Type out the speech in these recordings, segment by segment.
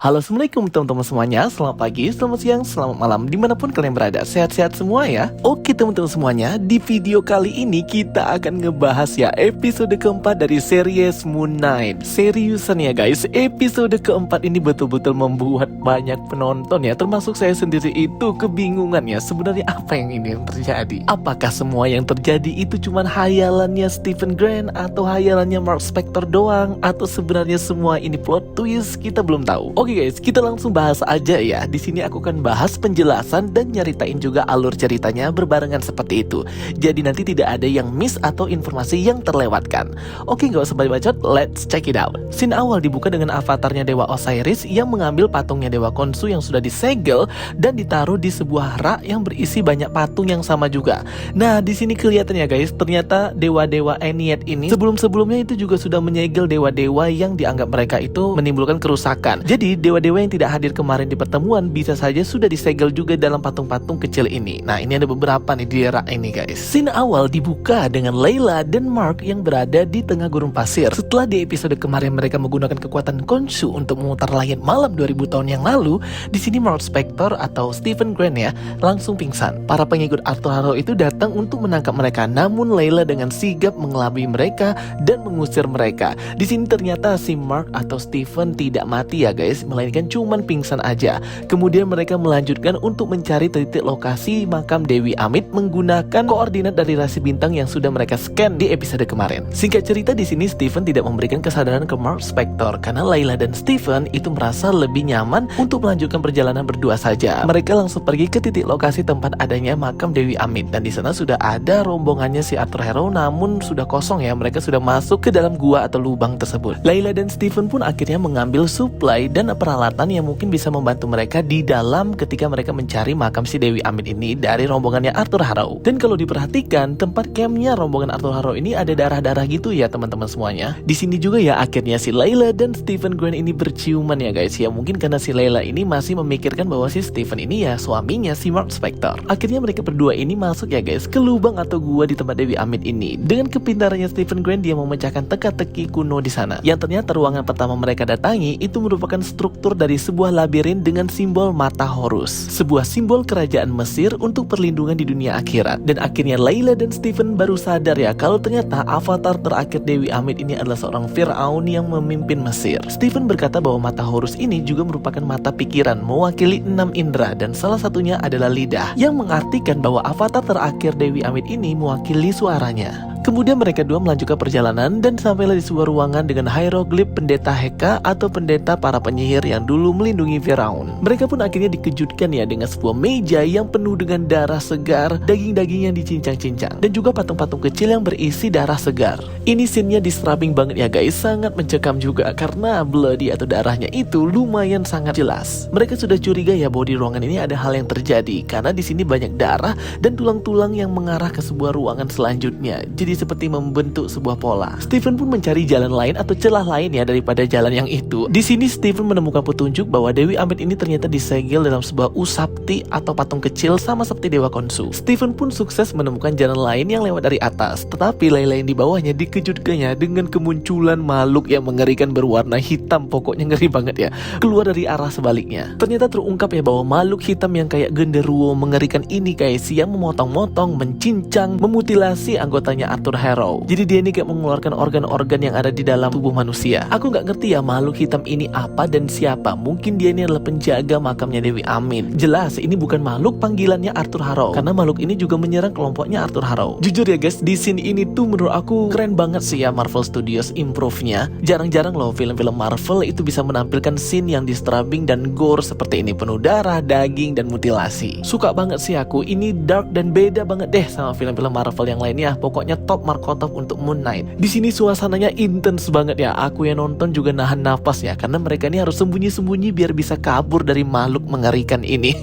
Halo, assalamualaikum teman-teman semuanya. Selamat pagi, selamat siang, selamat malam, dimanapun kalian berada. Sehat-sehat semua ya. Oke teman-teman semuanya, di video kali ini kita akan ngebahas ya episode keempat dari series Moon Knight. Seriusan ya guys, episode keempat ini betul-betul membuat banyak penonton ya, termasuk saya sendiri itu kebingungan ya. Sebenarnya apa yang ini terjadi? Apakah semua yang terjadi itu cuma hayalannya Stephen Grant atau hayalannya Mark Spector doang, atau sebenarnya semua ini plot twist? Kita belum tahu. Oke guys, kita langsung bahas aja ya. Di sini aku akan bahas penjelasan dan nyeritain juga alur ceritanya berbarengan seperti itu. Jadi nanti tidak ada yang miss atau informasi yang terlewatkan. Oke, nggak usah bacot, let's check it out. Scene awal dibuka dengan avatarnya Dewa Osiris yang mengambil patungnya Dewa Khonsu yang sudah disegel dan ditaruh di sebuah rak yang berisi banyak patung yang sama juga. Nah, di sini kelihatan ya guys, ternyata dewa-dewa Eniyet ini sebelum-sebelumnya itu juga sudah menyegel dewa-dewa yang dianggap mereka itu menimbulkan kerusakan. Jadi dewa-dewa yang tidak hadir kemarin di pertemuan bisa saja sudah disegel juga dalam patung-patung kecil ini. Nah, ini ada beberapa nih di rak ini guys. Scene awal dibuka dengan Layla dan Mark yang berada di tengah gurun pasir. Setelah di episode kemarin mereka menggunakan kekuatan Khonsu untuk memutar langit malam 2000 tahun yang lalu, di sini Mark Spector atau Stephen Grant ya langsung pingsan. Para pengikut Arthur Harrow itu datang untuk menangkap mereka, namun Layla dengan sigap mengelabui mereka dan mengusir mereka. Di sini ternyata si Mark atau Stephen tidak mati ya guys, melainkan cuman pingsan aja. Kemudian mereka melanjutkan untuk mencari titik lokasi makam Dewi Amit menggunakan koordinat dari rasi bintang yang sudah mereka scan di episode kemarin. Singkat cerita, di sini Stephen tidak memberikan kesadaran ke Mark Spector karena Layla dan Stephen itu merasa lebih nyaman untuk melanjutkan perjalanan berdua saja. Mereka langsung pergi ke titik lokasi tempat adanya makam Dewi Amit, dan di sana sudah ada rombongannya si Arthur Harrow, namun sudah kosong ya. Mereka sudah masuk ke dalam gua atau lubang tersebut. Layla dan Stephen pun akhirnya mengambil supply dan peralatan yang mungkin bisa membantu mereka di dalam ketika mereka mencari makam si Dewi Amit ini dari rombongannya Arthur Harrow. Dan kalau diperhatikan, tempat campnya rombongan Arthur Harrow ini ada darah-darah gitu ya teman-teman semuanya. Di sini juga ya akhirnya si Layla dan Stephen Grant ini berciuman ya guys ya. Mungkin karena si Layla ini masih memikirkan bahwa si Stephen ini ya suaminya si Mark Spector. Akhirnya mereka berdua ini masuk ya guys ke lubang atau gua di tempat Dewi Amit ini. Dengan kepintarannya Stephen Grant, dia memecahkan teka-teki kuno di sana. Yang ternyata ruangan pertama mereka datangi itu merupakan struktur dari sebuah labirin dengan simbol mata Horus, sebuah simbol kerajaan Mesir untuk perlindungan di dunia akhirat. Dan akhirnya Layla dan Stephen baru sadar ya kalau ternyata avatar terakhir Dewi Amit ini adalah seorang Firaun yang memimpin Mesir. Stephen berkata bahwa mata Horus ini juga merupakan mata pikiran mewakili 6 indera, dan salah satunya adalah lidah, yang mengartikan bahwa avatar terakhir Dewi Amit ini mewakili suaranya. Kemudian mereka dua melanjutkan perjalanan dan sampailah di sebuah ruangan dengan hieroglif pendeta Heka atau pendeta para penyihir yang dulu melindungi Firaun. Mereka pun akhirnya dikejutkan ya dengan sebuah meja yang penuh dengan darah segar, daging-daging yang dicincang-cincang, dan juga patung-patung kecil yang berisi darah segar. Ini scene-nya disturbing banget ya guys, sangat mencekam juga karena bloody atau darahnya itu lumayan sangat jelas. Mereka sudah curiga ya bahwa di ruangan ini ada hal yang terjadi karena di sini banyak darah dan tulang-tulang yang mengarah ke sebuah ruangan selanjutnya. Jadi seperti membentuk sebuah pola. Stephen pun mencari jalan lain atau celah lain ya daripada jalan yang itu. Di sini Stephen menemukan petunjuk bahwa Dewi Amit ini ternyata disegel dalam sebuah usapti atau patung kecil sama seperti Dewa Khonsu. Stephen pun sukses menemukan jalan lain yang lewat dari atas, tetapi Layla yang di bawahnya dikejutkannya dengan kemunculan makhluk yang mengerikan berwarna hitam, pokoknya ngeri banget ya, keluar dari arah sebaliknya. Ternyata terungkap ya bahwa makhluk hitam yang kayak genderuwo mengerikan ini guys, yang memotong-motong, mencincang, memutilasi anggotanya Arthur Harrow. Jadi dia ini kayak mengeluarkan organ-organ yang ada di dalam tubuh manusia. Aku nggak ngerti ya makhluk hitam ini apa dan siapa. Mungkin dia ini adalah penjaga makamnya Dewi Amit. Jelas ini bukan makhluk panggilannya Arthur Harrow, karena makhluk ini juga menyerang kelompoknya Arthur Harrow. Jujur ya guys, di scene ini tuh menurut aku keren banget sih ya Marvel Studios improve-nya. Jarang-jarang loh film-film Marvel itu bisa menampilkan scene yang disturbing dan gore seperti ini, penuh darah, daging, dan mutilasi. Suka banget sih aku. Ini dark dan beda banget deh sama film-film Marvel yang lainnya. Pokoknya top markotop untuk Moon Knight. Di sini suasananya intens banget ya. Aku yang nonton juga nahan nafas ya, karena mereka ini harus sembunyi-sembunyi biar bisa kabur dari makhluk mengerikan ini.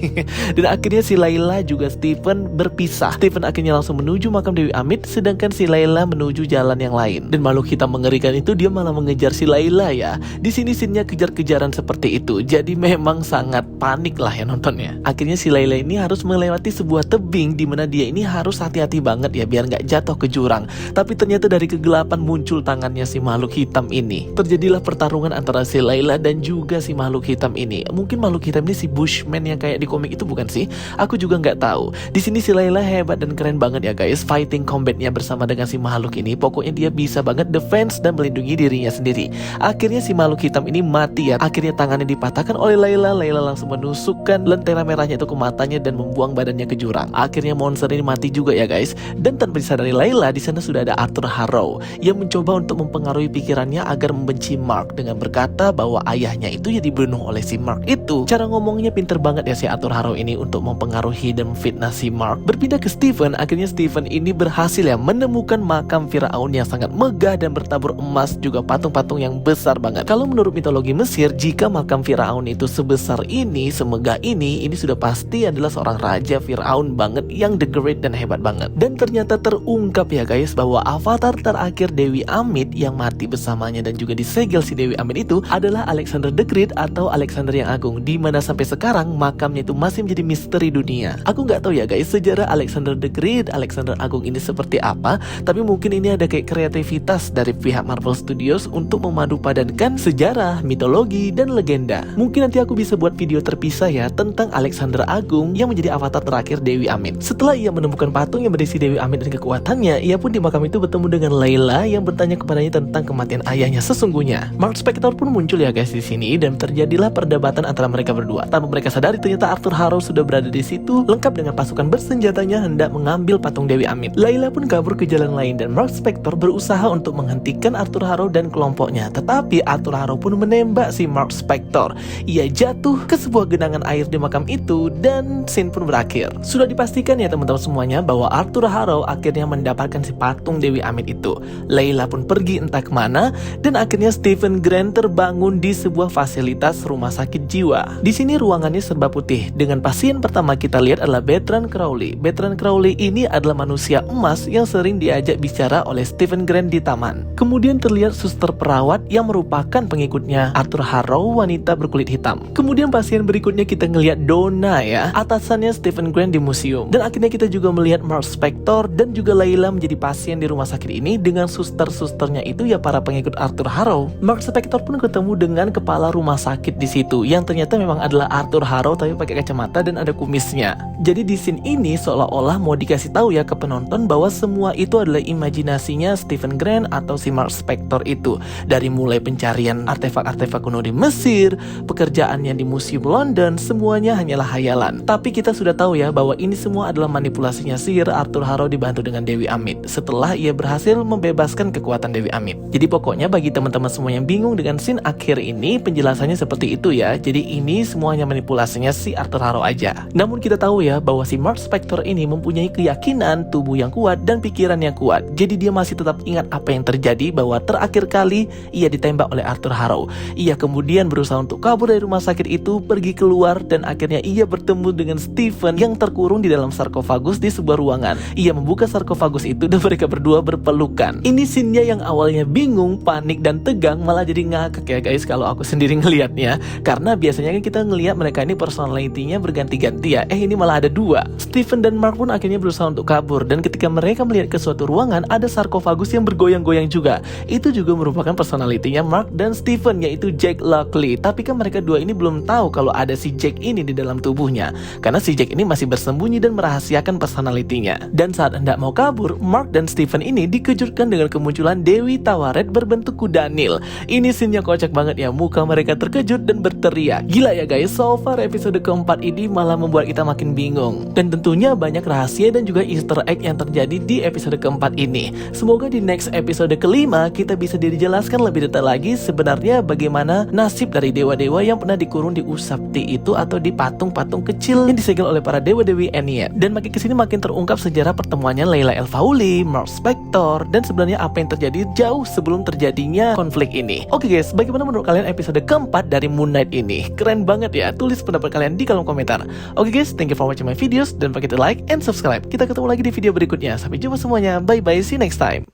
Dan akhirnya si Layla juga Stephen berpisah. Stephen akhirnya langsung menuju makam Dewi Amit, sedangkan si Layla menuju jalan yang lain. Dan makhluk hitam mengerikan itu dia malah mengejar si Layla ya. Di sini scene-nya kejar-kejaran seperti itu. Jadi memang sangat panik lah ya nontonnya. Akhirnya si Layla ini harus melewati sebuah tebing di mana dia ini harus hati-hati banget ya biar nggak jatuh ke jurang. orang. Tapi ternyata dari kegelapan muncul tangannya si makhluk hitam ini. Terjadilah pertarungan antara si Layla dan juga juga si makhluk hitam ini. Mungkin makhluk hitam ini si Bushman yang kayak di komik itu bukan sih? Aku juga nggak tahu. Di sini si Layla hebat dan keren banget ya guys, fighting combatnya bersama dengan si makhluk ini. Pokoknya dia bisa banget defense dan melindungi dirinya sendiri. Akhirnya si makhluk hitam ini mati ya. Akhirnya tangannya dipatahkan oleh Layla. Layla langsung menusukkan lentera merahnya itu ke matanya dan membuang badannya ke jurang. Akhirnya monster ini mati juga ya guys. Dan tanpa disadari Layla, di sana sudah ada Arthur Harrow yang mencoba untuk mempengaruhi pikirannya agar membenci Mark dengan berkata bahwa ayahnya itu ya dibunuh oleh si Mark itu. Cara ngomongnya pinter banget ya si Arthur Harrow ini untuk mempengaruhi dan memfitnah si Mark. Berpindah ke Stephen, akhirnya Stephen ini berhasil ya menemukan makam Firaun yang sangat megah dan bertabur emas, juga patung-patung yang besar banget. Kalau menurut mitologi Mesir, jika makam Firaun itu sebesar ini, semegah ini sudah pasti adalah seorang raja Firaun banget yang the great dan hebat banget. Dan ternyata terungkap ya guys bahwa avatar terakhir Dewi Amit yang mati bersamanya dan juga disegel si Dewi Amit itu adalah Alexander the Great atau Alexander yang Agung, di mana sampai sekarang makamnya itu masih menjadi misteri dunia. Aku nggak tahu ya guys sejarah Alexander the Great, Alexander Agung ini seperti apa, tapi mungkin ini ada kayak kreativitas dari pihak Marvel Studios untuk memadupadankan sejarah, mitologi, dan legenda. Mungkin nanti aku bisa buat video terpisah ya tentang Alexander Agung yang menjadi avatar terakhir Dewi Amit. Setelah ia menemukan patung yang berisi Dewi Amit dan kekuatannya, ia pun di makam itu bertemu dengan Layla yang bertanya kepadanya tentang kematian ayahnya sesungguhnya. Mark Spector pun muncul ya guys di sini dan terjadilah perdebatan antara mereka berdua. Tanpa mereka sadari ternyata Arthur Harrow sudah berada di situ lengkap dengan pasukan bersenjatanya hendak mengambil patung Dewi Amit. Layla pun kabur ke jalan lain dan Mark Spector berusaha untuk menghentikan Arthur Harrow dan kelompoknya. Tetapi Arthur Harrow pun menembak si Mark Spector. Ia jatuh ke sebuah genangan air di makam itu dan scene pun berakhir. Sudah dipastikan ya teman-teman semuanya bahwa Arthur Harrow akhirnya mendapatkan si patung Dewi Amit itu. Layla pun pergi entah kemana dan akhirnya Stephen Grant terbangun di sebuah fasilitas rumah sakit jiwa. Di sini ruangannya serba putih. Dengan pasien pertama kita lihat adalah Bertrand Crowley. Bertrand Crowley ini adalah manusia emas yang sering diajak bicara oleh Stephen Grant di taman. Kemudian terlihat suster perawat yang merupakan pengikutnya Arthur Harrow, wanita berkulit hitam. Kemudian pasien berikutnya kita ngelihat Donna ya, atasannya Stephen Grant di museum. Dan akhirnya kita juga melihat Mark Spector dan juga Layla menjadi pasien di rumah sakit ini dengan suster-susternya itu ya para pengikut Arthur Harrow. Mark Spector pun ketemu dengan kepala rumah sakit di situ yang ternyata memang adalah Arthur Harrow tapi pakai kacamata dan ada kumisnya. Jadi di scene ini seolah-olah mau dikasih tahu ya ke penonton bahwa semua itu adalah imajinasinya Stephen Grant atau si Mark Spector itu. Dari mulai pencarian artefak-artefak kuno di Mesir, pekerjaannya di Museum London, semuanya hanyalah hayalan. Tapi kita sudah tahu ya bahwa ini semua adalah manipulasinya sihir Arthur Harrow dibantu dengan Dewi Amit setelah ia berhasil membebaskan kekuatan Dewi Amit. Jadi pokoknya bagi teman-teman semua yang bingung dengan scene akhir ini, penjelasannya seperti itu ya. Jadi ini semuanya manipulasinya si Arthur Harrow aja. Namun kita tahu ya bahwa si Mark Spector ini mempunyai keyakinan, tubuh yang kuat, dan pikiran yang kuat. Jadi dia masih tetap ingat apa yang terjadi bahwa terakhir kali ia ditembak oleh Arthur Harrow. Ia kemudian berusaha untuk kabur dari rumah sakit itu, pergi keluar, dan akhirnya ia bertemu dengan Stephen yang terkurung di dalam sarkofagus di sebuah ruangan. Ia membuka sarkofagus itu dan mereka berdua berpelukan. Ini scene-nya yang awalnya bingung, panik, dan tegang malah jadi ngakak ya guys kalau aku sendiri ngelihatnya. Karena biasanya kan kita ngelihat mereka ini personality-nya berganti-ganti ya. Ini malah ada dua. Stephen dan Mark pun akhirnya berusaha untuk kabur dan ketika mereka melihat ke suatu ruangan ada sarkofagus yang bergoyang-goyang juga. Itu juga merupakan personality-nya Mark dan Stephen, yaitu Jack Lockley. Tapi kan mereka dua ini belum tahu kalau ada si Jack ini di dalam tubuhnya. Karena si Jack ini masih bersembunyi dan merahasiakan personality-nya. Dan saat hendak mau kabur, Mark dan Stephen ini dikejutkan dengan kemunculan Dewi Tawaret berbentuk kuda Nil. Ini scene-nya kocak banget ya, muka mereka terkejut dan berteriak. Gila ya guys, so far episode keempat ini malah membuat kita makin bingung. Dan tentunya banyak rahasia dan juga easter egg yang terjadi di episode keempat ini. Semoga di next episode kelima kita bisa dijelaskan lebih detail lagi sebenarnya bagaimana nasib dari dewa-dewa yang pernah dikurung di Usapti itu atau di patung-patung kecil yang disegel oleh para dewa-dewi Ennead. Dan makin kesini makin terungkap sejarah pertemuannya Layla El-Fauli, Mark Spector, dan sebenarnya apa yang terjadi jauh sebelum terjadinya konflik ini. Oke guys, bagaimana menurut kalian episode keempat dari Moon Knight ini? Keren banget ya, tulis pendapat kalian di kolom komentar. Oke guys, thank you for watching my videos, dan pakai like and subscribe. Kita ketemu lagi di video berikutnya. Sampai jumpa semuanya, bye bye, see you next time.